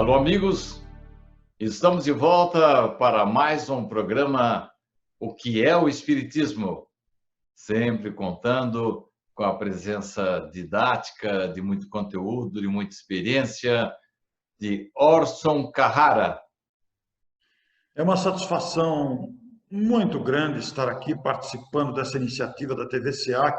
Alô, amigos, estamos de volta para mais um programa O que é o Espiritismo? Sempre contando com a presença didática, de muito conteúdo, de muita experiência, de Orson Carrara. É uma satisfação muito grande estar aqui participando dessa iniciativa da TV SEAC,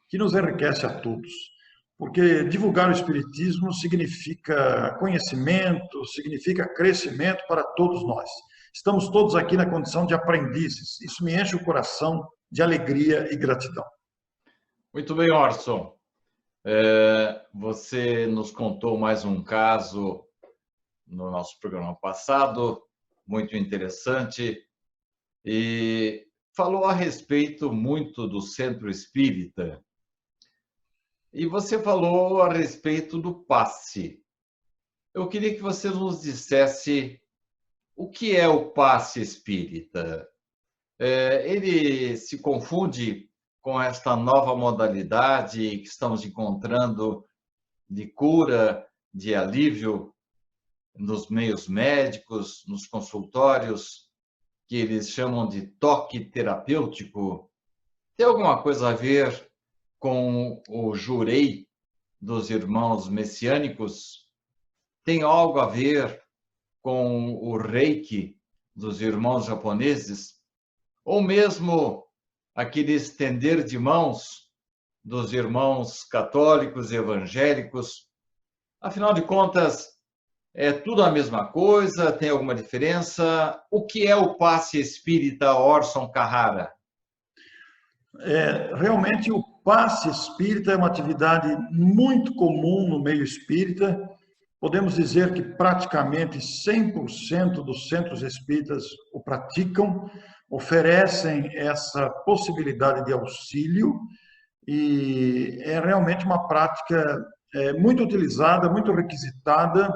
que nos enriquece a todos. Porque divulgar o Espiritismo significa conhecimento, significa crescimento para todos nós. Estamos todos aqui na condição de aprendizes. Isso me enche o coração de alegria e gratidão. Muito bem, Orson. Você nos contou mais um caso no nosso programa passado, muito interessante, e falou a respeito muito do Centro Espírita. E você falou a respeito do passe. Eu queria que você nos dissesse o que é o passe espírita. Ele se confunde com esta nova modalidade que estamos encontrando de cura, de alívio nos meios médicos, nos consultórios, que eles chamam de toque terapêutico. Tem alguma coisa a ver com o jurei dos irmãos messiânicos? Tem algo a ver com o reiki dos irmãos japoneses? Ou mesmo aquele estender de mãos dos irmãos católicos e evangélicos? Afinal de contas, é tudo a mesma coisa? Tem alguma diferença? O que é o passe espírita, Orson Carrara? Realmente o passe espírita é uma atividade muito comum no meio espírita. Podemos dizer que praticamente 100% dos centros espíritas o praticam, oferecem essa possibilidade de auxílio e é realmente uma prática muito utilizada, muito requisitada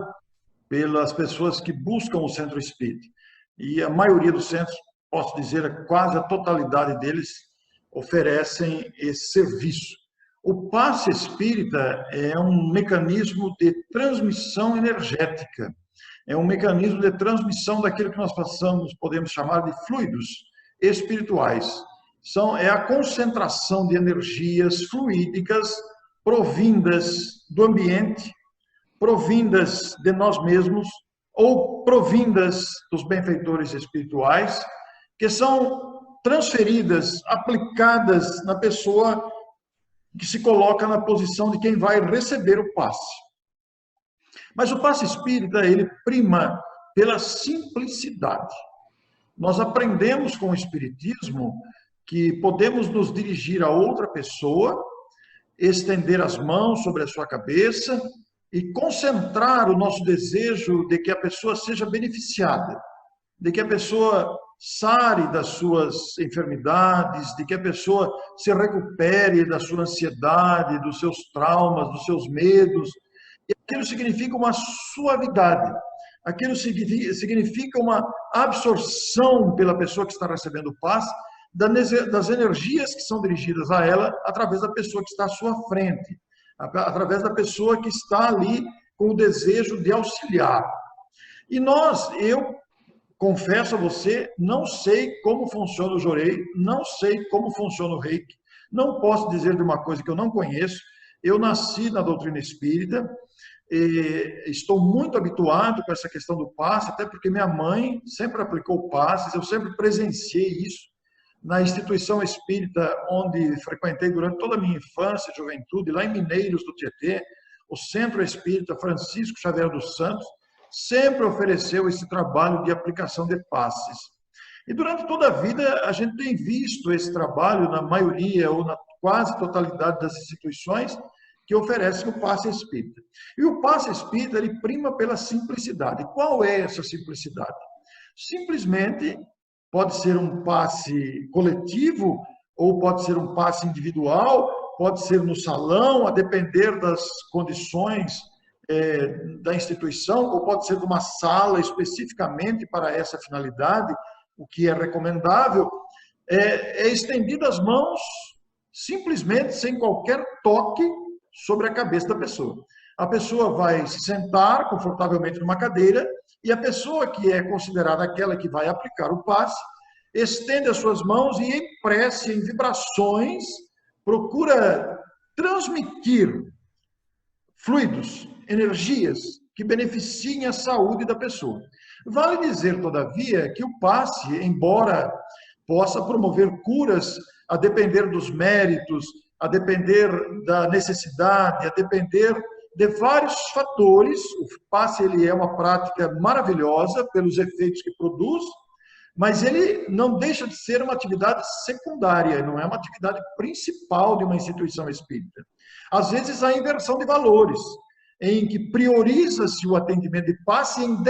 pelas pessoas que buscam o centro espírita. E a maioria dos centros, posso dizer, quase a totalidade deles, oferecem esse serviço. O passe espírita é um mecanismo de transmissão energética, é um mecanismo de transmissão daquilo que nós podemos chamar de fluidos espirituais. É a concentração de energias fluídicas provindas do ambiente, provindas de nós mesmos ou provindas dos benfeitores espirituais, que são transferidas, aplicadas na pessoa que se coloca na posição de quem vai receber o passe. Mas o passe espírita, ele prima pela simplicidade. Nós aprendemos com o espiritismo que podemos nos dirigir a outra pessoa, estender as mãos sobre a sua cabeça e concentrar o nosso desejo de que a pessoa seja beneficiada, de que a pessoa sare das suas enfermidades, de que a pessoa se recupere da sua ansiedade, dos seus traumas, dos seus medos. E aquilo significa uma suavidade, aquilo significa uma absorção pela pessoa que está recebendo o passe das energias que são dirigidas a ela através da pessoa que está à sua frente, através da pessoa que está ali com o desejo de auxiliar. E eu confesso a você, não sei como funciona o Jorei, não sei como funciona o Reiki, não posso dizer de uma coisa que eu não conheço. Eu nasci na doutrina espírita, estou muito habituado com essa questão do passe, até porque minha mãe sempre aplicou passes, eu sempre presenciei isso na instituição espírita onde frequentei durante toda a minha infância e juventude, lá em Mineiros do Tietê, o Centro Espírita Francisco Xavier dos Santos, sempre ofereceu esse trabalho de aplicação de passes. E durante toda a vida a gente tem visto esse trabalho na maioria ou na quase totalidade das instituições que oferecem o passe espírita. E o passe espírita, ele prima pela simplicidade. Qual é essa simplicidade? Simplesmente pode ser um passe coletivo ou pode ser um passe individual, pode ser no salão, a depender das condições da instituição, ou pode ser de uma sala especificamente para essa finalidade. O que é recomendável é estender as mãos simplesmente sem qualquer toque sobre a cabeça da pessoa. A pessoa vai se sentar confortavelmente numa cadeira e a pessoa que é considerada aquela que vai aplicar o passe, estende as suas mãos e em prece, em vibrações, procura transmitir fluidos, energias que beneficiem a saúde da pessoa. Vale dizer, todavia, que o passe, embora possa promover curas a depender dos méritos, a depender da necessidade, a depender de vários fatores, o passe ele é uma prática maravilhosa pelos efeitos que produz, mas ele não deixa de ser uma atividade secundária, não é uma atividade principal de uma instituição espírita. Às vezes há inversão de valores, em que prioriza-se o atendimento de passe em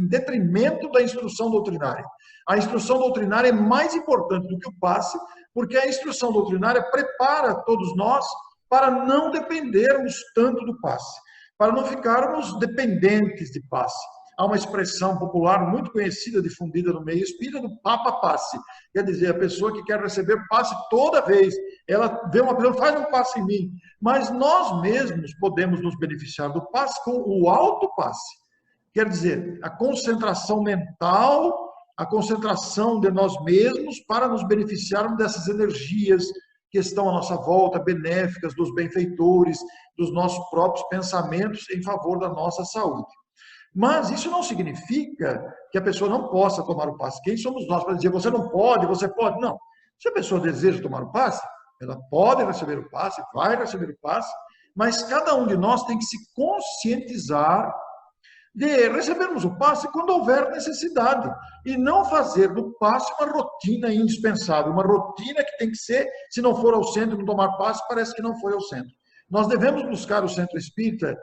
detrimento da instrução doutrinária. A instrução doutrinária é mais importante do que o passe, porque a instrução doutrinária prepara todos nós para não dependermos tanto do passe, para não ficarmos dependentes de passe. Há uma expressão popular muito conhecida, difundida no meio espírita, do Papa Passe. Quer dizer, a pessoa que quer receber passe toda vez, ela vê uma pessoa, faz um passe em mim. Mas nós mesmos podemos nos beneficiar do passe com o autopasse. Quer dizer, a concentração mental, a concentração de nós mesmos para nos beneficiarmos dessas energias que estão à nossa volta, benéficas, dos benfeitores, dos nossos próprios pensamentos em favor da nossa saúde. Mas isso não significa que a pessoa não possa tomar o passe. Quem somos nós para dizer, você não pode, você pode? Não. Se a pessoa deseja tomar o passe, ela pode receber o passe, vai receber o passe, mas cada um de nós tem que se conscientizar de recebermos o passe quando houver necessidade e não fazer do passe uma rotina indispensável, uma rotina que tem que ser, se não for ao centro não tomar passe, parece que não foi ao centro. Nós devemos buscar o centro espírita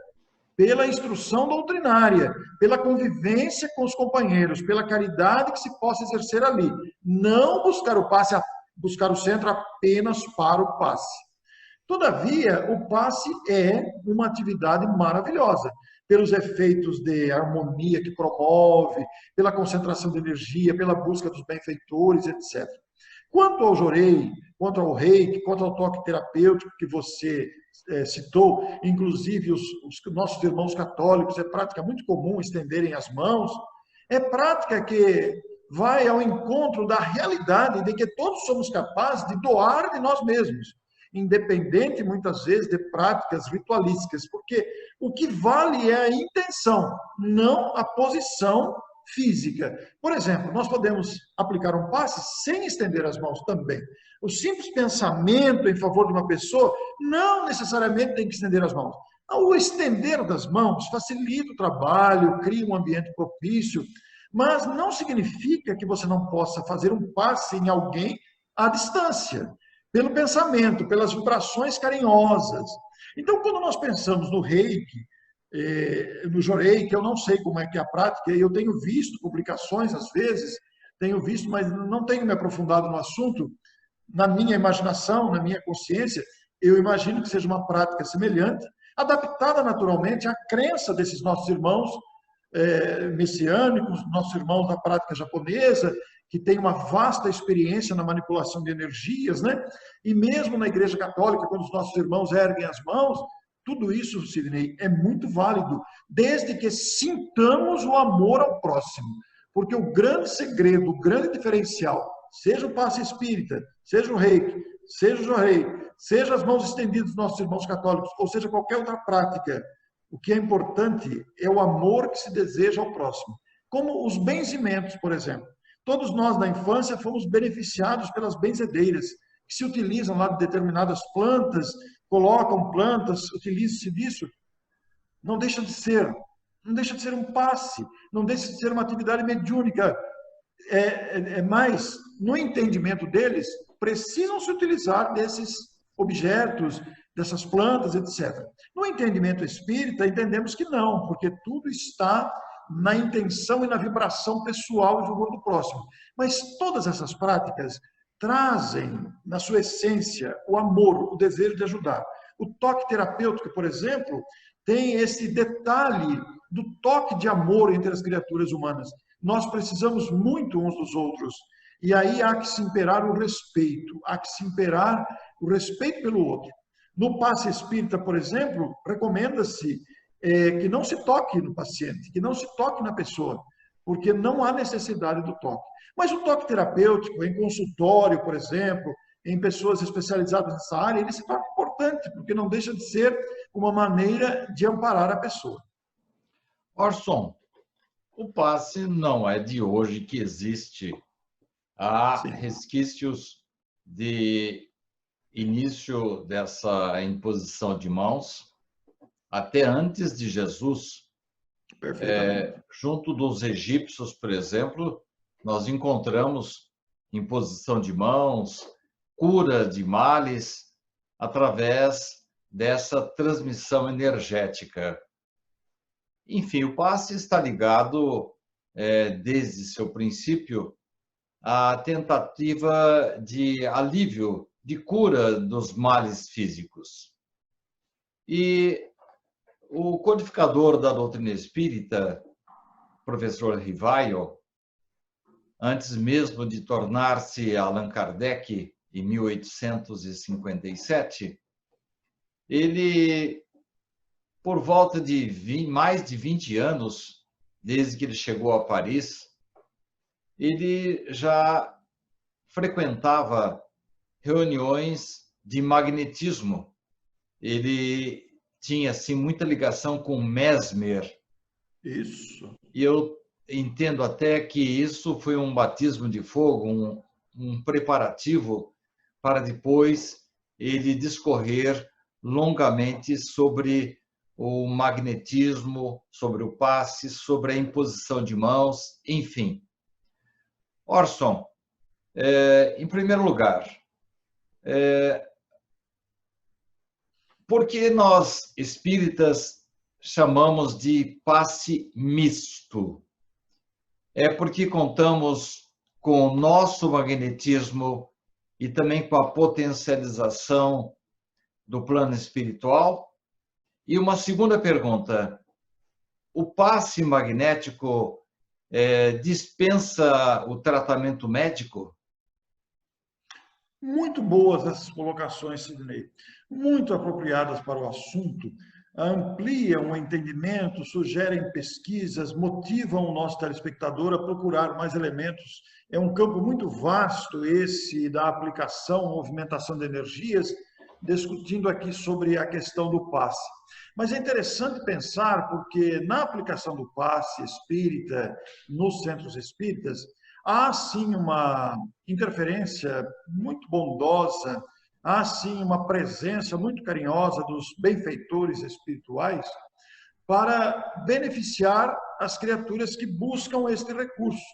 pela instrução doutrinária, pela convivência com os companheiros, pela caridade que se possa exercer ali. Não buscar o passe, buscar o centro apenas para o passe. Todavia, o passe é uma atividade maravilhosa, pelos efeitos de harmonia que promove, pela concentração de energia, pela busca dos benfeitores, etc. Quanto ao jorei, quanto ao reiki, quanto ao toque terapêutico que você citou, inclusive os nossos irmãos católicos, é prática muito comum estenderem as mãos, é prática que vai ao encontro da realidade de que todos somos capazes de doar de nós mesmos, independente muitas vezes de práticas ritualísticas, porque o que vale é a intenção, não a posição física. Por exemplo, nós podemos aplicar um passe sem estender as mãos também. O simples pensamento em favor de uma pessoa não necessariamente tem que estender as mãos. O estender das mãos facilita o trabalho, cria um ambiente propício, mas não significa que você não possa fazer um passe em alguém à distância, pelo pensamento, pelas vibrações carinhosas. Então, quando nós pensamos no reiki, no jorei, que eu não sei como é que é a prática, eu tenho visto publicações às vezes, tenho visto, mas não tenho me aprofundado no assunto. Na minha imaginação, na minha consciência, eu imagino que seja uma prática semelhante, adaptada naturalmente à crença desses nossos irmãos messiânicos, nossos irmãos da prática japonesa, que tem uma vasta experiência na manipulação de energias, né? E mesmo na Igreja Católica, quando os nossos irmãos erguem as mãos, tudo isso, Sidney, é muito válido, desde que sintamos o amor ao próximo. Porque o grande segredo, o grande diferencial, seja o passe espírita, seja o reiki, seja o jorei, seja as mãos estendidas dos nossos irmãos católicos, ou seja qualquer outra prática, o que é importante é o amor que se deseja ao próximo. Como os benzimentos, por exemplo. Todos nós, na infância, fomos beneficiados pelas benzedeiras, que se utilizam lá de determinadas plantas, colocam plantas, utiliza-se disso. Não deixa de ser um passe, não deixa de ser uma atividade mediúnica. Mas, no entendimento deles, precisam se utilizar desses objetos, dessas plantas, etc. No entendimento espírita, entendemos que não, porque tudo está na intenção e na vibração pessoal em favor do próximo. Mas todas essas práticas trazem, na sua essência, o amor, o desejo de ajudar. O toque terapêutico, por exemplo, tem esse detalhe do toque de amor entre as criaturas humanas. Nós precisamos muito uns dos outros. E aí há que se imperar o respeito, há que se imperar o respeito pelo outro. No passe espírita, por exemplo, recomenda-se que não se toque no paciente, que não se toque na pessoa, porque não há necessidade do toque. Mas o toque terapêutico, em consultório, por exemplo, em pessoas especializadas nessa área, ele se torna importante, porque não deixa de ser uma maneira de amparar a pessoa. Orson, o passe não é de hoje que existe. Há Sim. resquícios de início dessa imposição de mãos até antes de Jesus. Perfeitamente. Junto dos egípcios, por exemplo, nós encontramos imposição de mãos, cura de males, através dessa transmissão energética. Enfim, o passe está ligado, desde seu princípio, à tentativa de alívio, de cura dos males físicos. E o codificador da doutrina espírita, professor Rivaio, antes mesmo de tornar-se Allan Kardec, em 1857, ele, por volta de mais de 20 anos, desde que ele chegou a Paris, ele já frequentava reuniões de magnetismo. Ele tinha assim muita ligação com Mesmer. Isso. E eu entendo até que isso foi um batismo de fogo, um preparativo para depois ele discorrer longamente sobre o magnetismo, sobre o passe, sobre a imposição de mãos, enfim. Orson, em primeiro lugar, por que nós, espíritas, chamamos de passe misto? É porque contamos com o nosso magnetismo e também com a potencialização do plano espiritual? E uma segunda pergunta: o passe magnético dispensa o tratamento médico? Muito boas essas colocações, Sidney. Muito apropriadas para o assunto. Ampliam o entendimento, sugerem pesquisas, motivam o nosso telespectador a procurar mais elementos. É um campo muito vasto esse da aplicação, movimentação de energias, discutindo aqui sobre a questão do passe. Mas é interessante pensar, porque na aplicação do passe espírita, nos centros espíritas, há sim uma interferência muito bondosa, há sim uma presença muito carinhosa dos benfeitores espirituais para beneficiar as criaturas que buscam este recurso.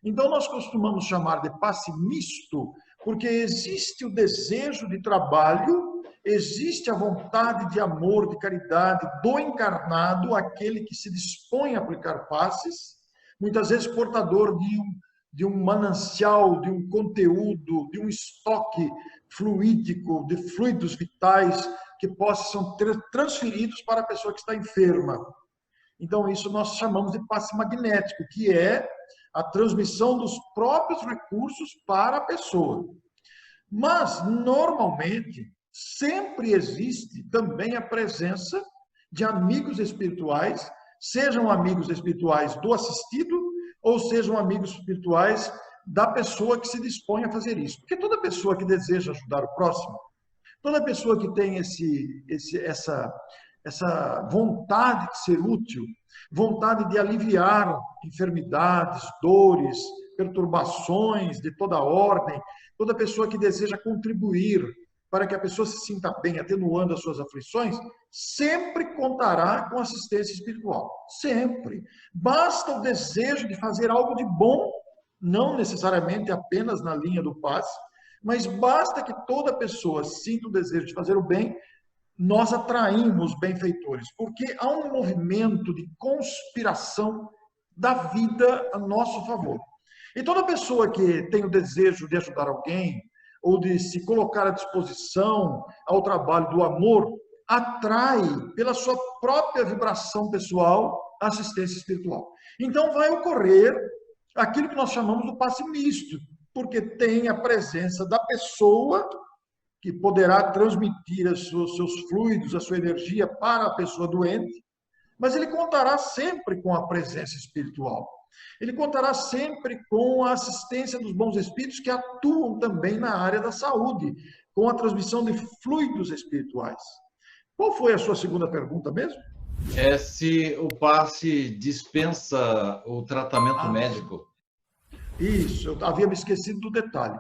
Então, nós costumamos chamar de passe misto, porque existe o desejo de trabalho, existe a vontade de amor, de caridade do encarnado, aquele que se dispõe a aplicar passes, muitas vezes portador de um manancial, de um conteúdo, de um estoque fluídico, de fluidos vitais que possam ser transferidos para a pessoa que está enferma. Então, isso nós chamamos de passe magnético, que é a transmissão dos próprios recursos para a pessoa. Mas, normalmente, sempre existe também a presença de amigos espirituais, sejam amigos espirituais do assistido, ou sejam amigos espirituais da pessoa que se dispõe a fazer isso. Porque toda pessoa que deseja ajudar o próximo, toda pessoa que tem essa vontade de ser útil, vontade de aliviar enfermidades, dores, perturbações de toda ordem, toda pessoa que deseja contribuir para que a pessoa se sinta bem, atenuando as suas aflições, sempre contará com assistência espiritual. Sempre. Basta o desejo de fazer algo de bom, não necessariamente apenas na linha do passe, mas basta que toda pessoa sinta o desejo de fazer o bem, nós atraímos benfeitores, porque há um movimento de conspiração da vida a nosso favor. E toda pessoa que tem o desejo de ajudar alguém, ou de se colocar à disposição ao trabalho do amor, atrai, pela sua própria vibração pessoal, assistência espiritual. Então, vai ocorrer aquilo que nós chamamos do passe misto, porque tem a presença da pessoa que poderá transmitir os seus fluidos, a sua energia para a pessoa doente, mas ele contará sempre com a presença espiritual. Ele contará sempre com a assistência dos bons espíritos que atuam também na área da saúde, com a transmissão de fluidos espirituais. Qual foi a sua segunda pergunta mesmo? É se o passe dispensa o tratamento médico. Isso, eu havia me esquecido do detalhe.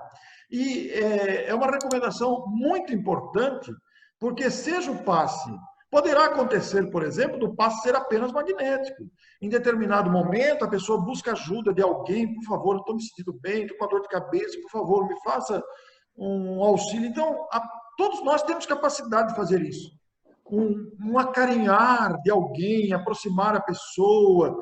E é uma recomendação muito importante, porque seja o passe, poderá acontecer, por exemplo, do passe ser apenas magnético. Em determinado momento, a pessoa busca ajuda de alguém, por favor, eu estou me sentindo bem, estou com uma dor de cabeça, por favor, me faça um auxílio. Então, todos nós temos capacidade de fazer isso. Um acarinhar de alguém, aproximar a pessoa,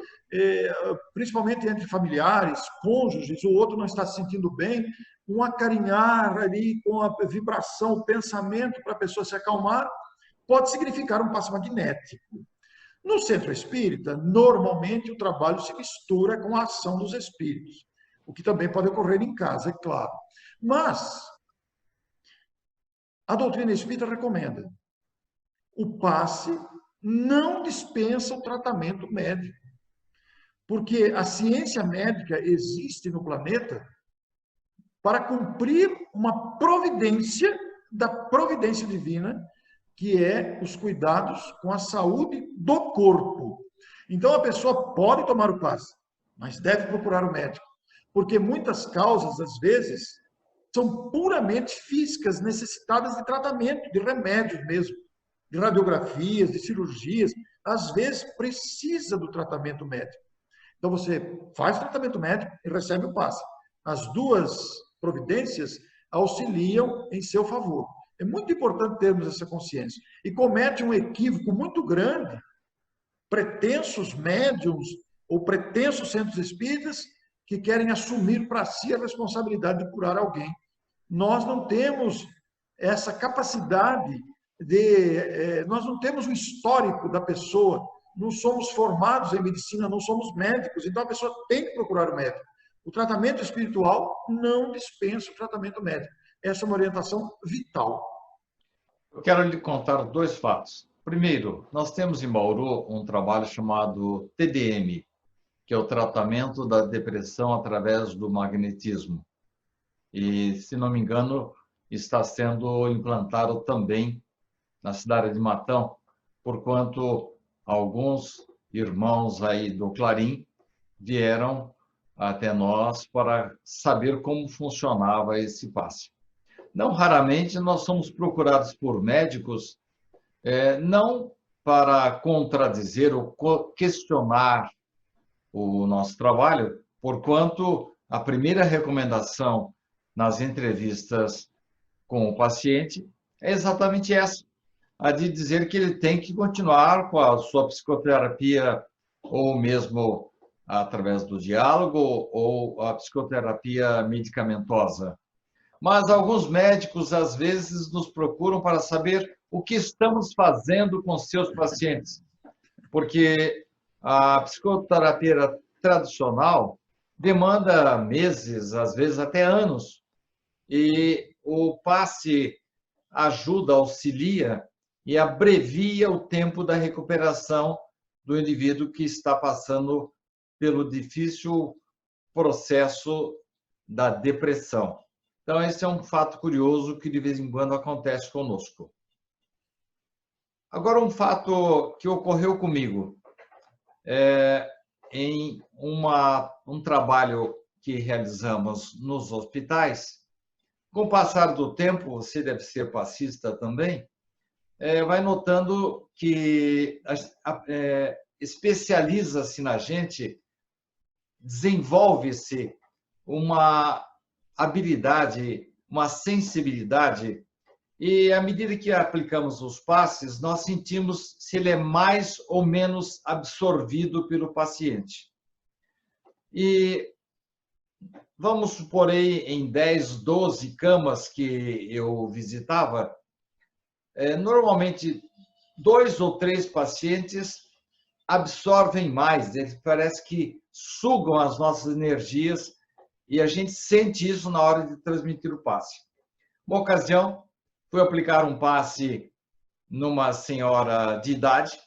principalmente entre familiares, cônjuges, o outro não está se sentindo bem, um acarinhar ali com a vibração, o pensamento para a pessoa se acalmar, pode significar um passe magnético. No centro espírita, normalmente o trabalho se mistura com a ação dos espíritos, o que também pode ocorrer em casa, é claro. Mas a doutrina espírita recomenda: o passe não dispensa o tratamento médico, porque a ciência médica existe no planeta para cumprir uma providência da providência divina, que é os cuidados com a saúde do corpo. Então, a pessoa pode tomar o passe, mas deve procurar o médico, porque muitas causas, às vezes, são puramente físicas, necessitadas de tratamento, de remédios mesmo, de radiografias, de cirurgias. Às vezes, precisa do tratamento médico. Então, você faz tratamento médico e recebe o passe. As duas providências auxiliam em seu favor. É muito importante termos essa consciência. E comete um equívoco muito grande pretensos médiums ou pretensos centros espíritas que querem assumir para si a responsabilidade de curar alguém. Nós não temos essa capacidade nós não temos o histórico da pessoa, não somos formados em medicina, não somos médicos, então a pessoa tem que procurar o médico. O tratamento espiritual não dispensa o tratamento médico. Essa é uma orientação vital. Eu quero lhe contar dois fatos. Primeiro, nós temos em Bauru um trabalho chamado TDM, que é o tratamento da depressão através do magnetismo. E, se não me engano, está sendo implantado também na cidade de Matão, porquanto alguns irmãos aí do Clarim vieram até nós para saber como funcionava esse passe. Não raramente nós somos procurados por médicos, não para contradizer ou questionar o nosso trabalho, porquanto a primeira recomendação nas entrevistas com o paciente é exatamente essa, a de dizer que ele tem que continuar com a sua psicoterapia, ou mesmo através do diálogo, ou a psicoterapia medicamentosa. Mas alguns médicos, às vezes, nos procuram para saber o que estamos fazendo com seus pacientes, porque a psicoterapia tradicional demanda meses, às vezes até anos, e o passe ajuda, auxilia e abrevia o tempo da recuperação do indivíduo que está passando pelo difícil processo da depressão. Então, esse é um fato curioso que de vez em quando acontece conosco. Agora, um fato que ocorreu comigo. Em um trabalho que realizamos nos hospitais, com o passar do tempo, você deve ser passista também, vai notando que especializa-se na gente, desenvolve-se uma habilidade, uma sensibilidade, e à medida que aplicamos os passes, nós sentimos se ele é mais ou menos absorvido pelo paciente. E vamos supor aí em 10, 12 camas que eu visitava, normalmente 2 ou 3 pacientes absorvem mais, eles parece que sugam as nossas energias e a gente sente isso na hora de transmitir o passe. Uma ocasião, fui aplicar um passe numa senhora de idade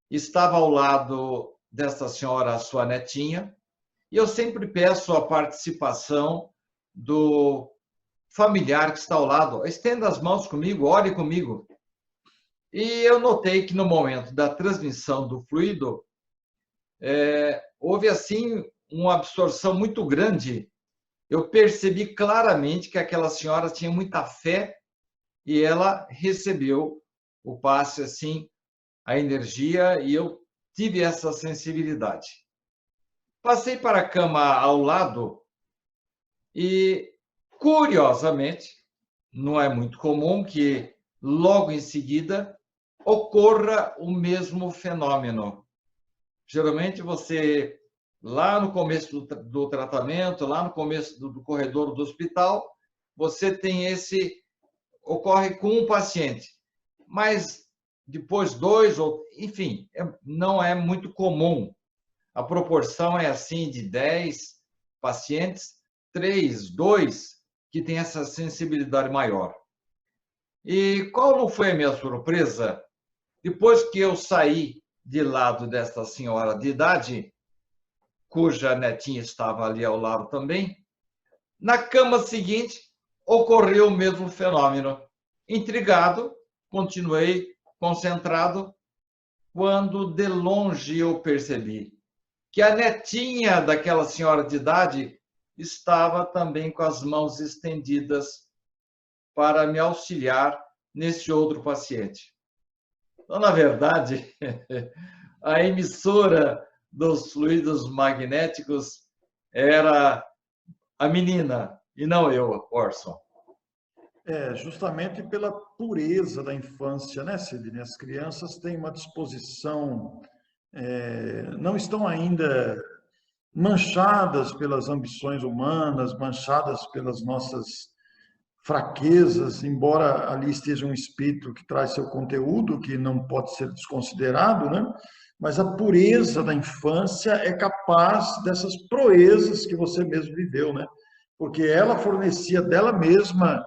estava ao lado desta senhora, a sua netinha, e eu sempre peço a participação do familiar que está ao lado. Estenda as mãos comigo, ore comigo. E eu notei que no momento da transmissão do fluido, houve assim uma absorção muito grande. Eu percebi claramente que aquela senhora tinha muita fé e ela recebeu o passe assim, a energia, e eu tive essa sensibilidade. Passei para a cama ao lado e, curiosamente, não é muito comum que logo em seguida ocorra o mesmo fenômeno. Geralmente você, lá no começo do tratamento, lá no começo do corredor do hospital, você tem ocorre com um paciente, mas depois dois, enfim, não é muito comum. A proporção é assim de 10 pacientes, 3, 2 que têm essa sensibilidade maior. E qual não foi a minha surpresa? Depois que eu saí de lado desta senhora de idade, cuja netinha estava ali ao lado também, na cama seguinte ocorreu o mesmo fenômeno. Intrigado, continuei concentrado, quando de longe eu percebi que a netinha daquela senhora de idade estava também com as mãos estendidas para me auxiliar nesse outro paciente. Então, na verdade, a emissora dos fluidos magnéticos era a menina e não eu, Orson. Justamente pela pureza da infância, né, Sidney? As crianças têm uma disposição, não estão ainda manchadas pelas ambições humanas, manchadas pelas nossas fraquezas, embora ali esteja um espírito que traz seu conteúdo, que não pode ser desconsiderado, né? Mas a pureza da infância é capaz dessas proezas que você mesmo viveu, né? Porque ela fornecia dela mesma,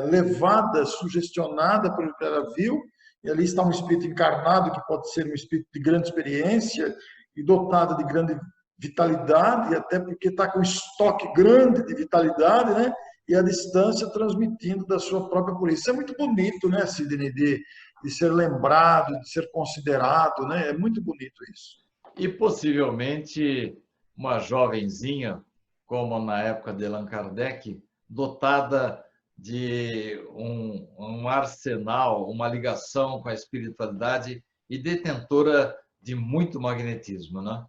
levada, sugestionada pelo que ela viu, e ali está um espírito encarnado, que pode ser um espírito de grande experiência e dotado de grande vitalidade, até porque está com estoque grande de vitalidade, né? E a distância transmitindo da sua própria pureza. Isso é muito bonito, né, Sidney, de ser lembrado, de ser considerado, né? É muito bonito isso. E possivelmente uma jovenzinha, como na época de Allan Kardec, dotada de um arsenal, uma ligação com a espiritualidade e detentora de muito magnetismo, né?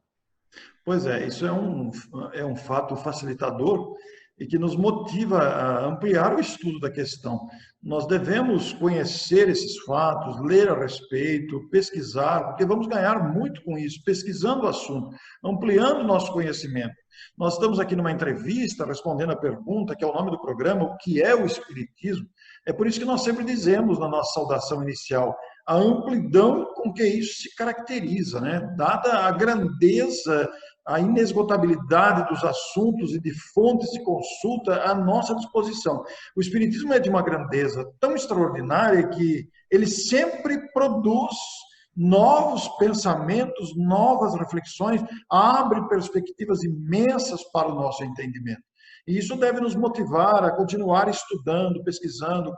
Pois é, isso é um fato facilitador e que nos motiva a ampliar o estudo da questão. Nós devemos conhecer esses fatos, ler a respeito, pesquisar, porque vamos ganhar muito com isso, pesquisando o assunto, ampliando o nosso conhecimento. Nós estamos aqui numa entrevista, respondendo a pergunta, que é o nome do programa, o que é o Espiritismo? É por isso que nós sempre dizemos na nossa saudação inicial, a amplidão com que isso se caracteriza, né? Dada a grandeza, a inesgotabilidade dos assuntos e de fontes de consulta à nossa disposição. O Espiritismo é de uma grandeza tão extraordinária que ele sempre produz novos pensamentos, novas reflexões, abre perspectivas imensas para o nosso entendimento. E isso deve nos motivar a continuar estudando, pesquisando.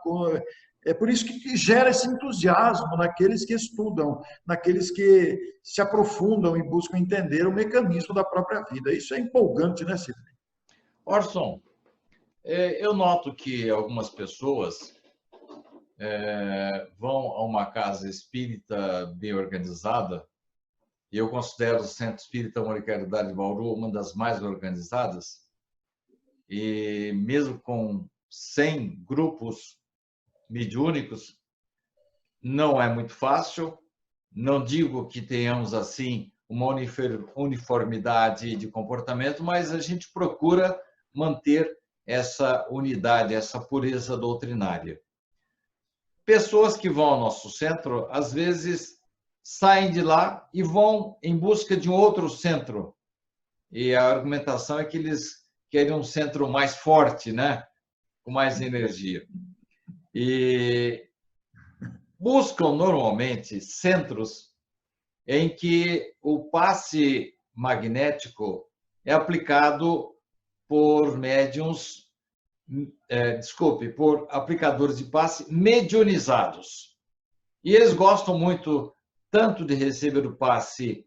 É por isso que gera esse entusiasmo naqueles que estudam, naqueles que se aprofundam e buscam entender o mecanismo da própria vida. Isso é empolgante, né, Sidney? Orson, eu noto que algumas pessoas vão a uma casa espírita bem organizada, e eu considero o Centro Espírita Amor e Caridade de Bauru uma das mais organizadas, e mesmo com 100 grupos mediúnicos, não é muito fácil. Não digo que tenhamos, assim, uma uniformidade de comportamento, mas a gente procura manter essa unidade, essa pureza doutrinária. Pessoas que vão ao nosso centro, às vezes, saem de lá e vão em busca de um outro centro. E a argumentação é que eles querem um centro mais forte, né? Com mais energia. E buscam normalmente centros em que o passe magnético é aplicado por médiums, por aplicadores de passe mediunizados. E eles gostam muito tanto de receber o passe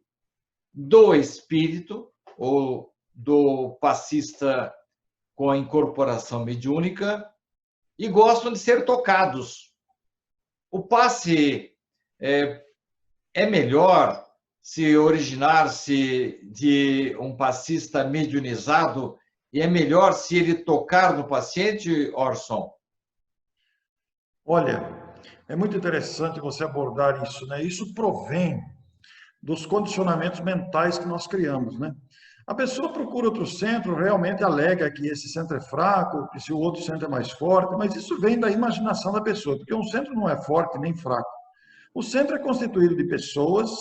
do espírito ou do passista com a incorporação mediúnica e gostam de ser tocados. O passe é melhor se originar-se de um passista mediunizado e é melhor se ele tocar no paciente, Orson? Olha, é muito interessante você abordar isso, né? Isso provém dos condicionamentos mentais que nós criamos, né? A pessoa procura outro centro, realmente alega que esse centro é fraco, que se o outro centro é mais forte, mas isso vem da imaginação da pessoa, porque um centro não é forte nem fraco. O centro é constituído de pessoas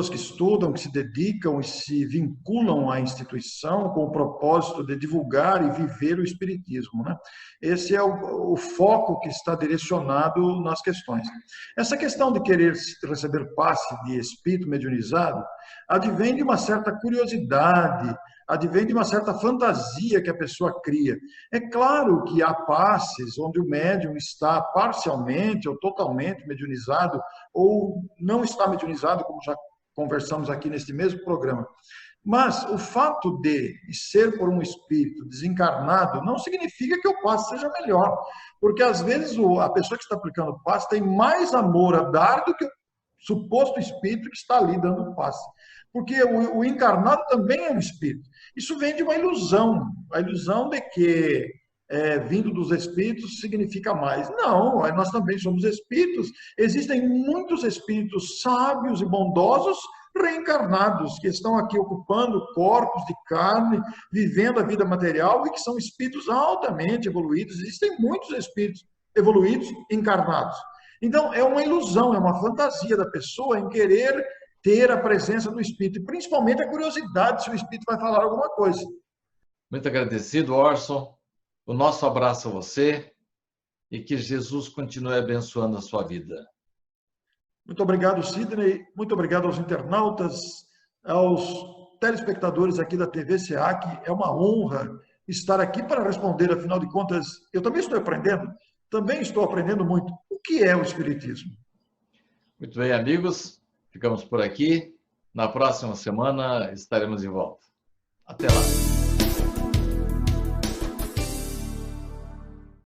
que estudam, que se dedicam e se vinculam à instituição com o propósito de divulgar e viver o espiritismo, né? Esse é o foco que está direcionado nas questões. Essa questão de querer receber passe de espírito mediunizado advém de uma certa curiosidade, advém de uma certa fantasia que a pessoa cria. É claro que há passes onde o médium está parcialmente ou totalmente mediunizado, ou não está mediunizado, como já conversamos aqui neste mesmo programa. Mas o fato de ser por um espírito desencarnado não significa que o passe seja melhor, porque às vezes a pessoa que está aplicando o passe tem mais amor a dar do que o suposto espírito que está ali dando o passe. Porque o encarnado também é um espírito. Isso vem de uma ilusão, a ilusão de que vindo dos espíritos significa mais. Não, nós também somos espíritos. Existem muitos espíritos sábios e bondosos reencarnados, que estão aqui ocupando corpos de carne, vivendo a vida material e que são espíritos altamente evoluídos. Existem muitos espíritos evoluídos encarnados. Então, é uma ilusão, é uma fantasia da pessoa em querer ter a presença do espírito, e principalmente a curiosidade se o espírito vai falar alguma coisa. Muito agradecido, Orson. O nosso abraço a você e que Jesus continue abençoando a sua vida. Muito obrigado, Sidney. Muito obrigado aos internautas, aos telespectadores aqui da TV SEAC. É uma honra estar aqui para responder, afinal de contas, eu também estou aprendendo muito. O que é o Espiritismo? Muito bem, amigos. Ficamos por aqui. Na próxima semana estaremos de volta. Até lá.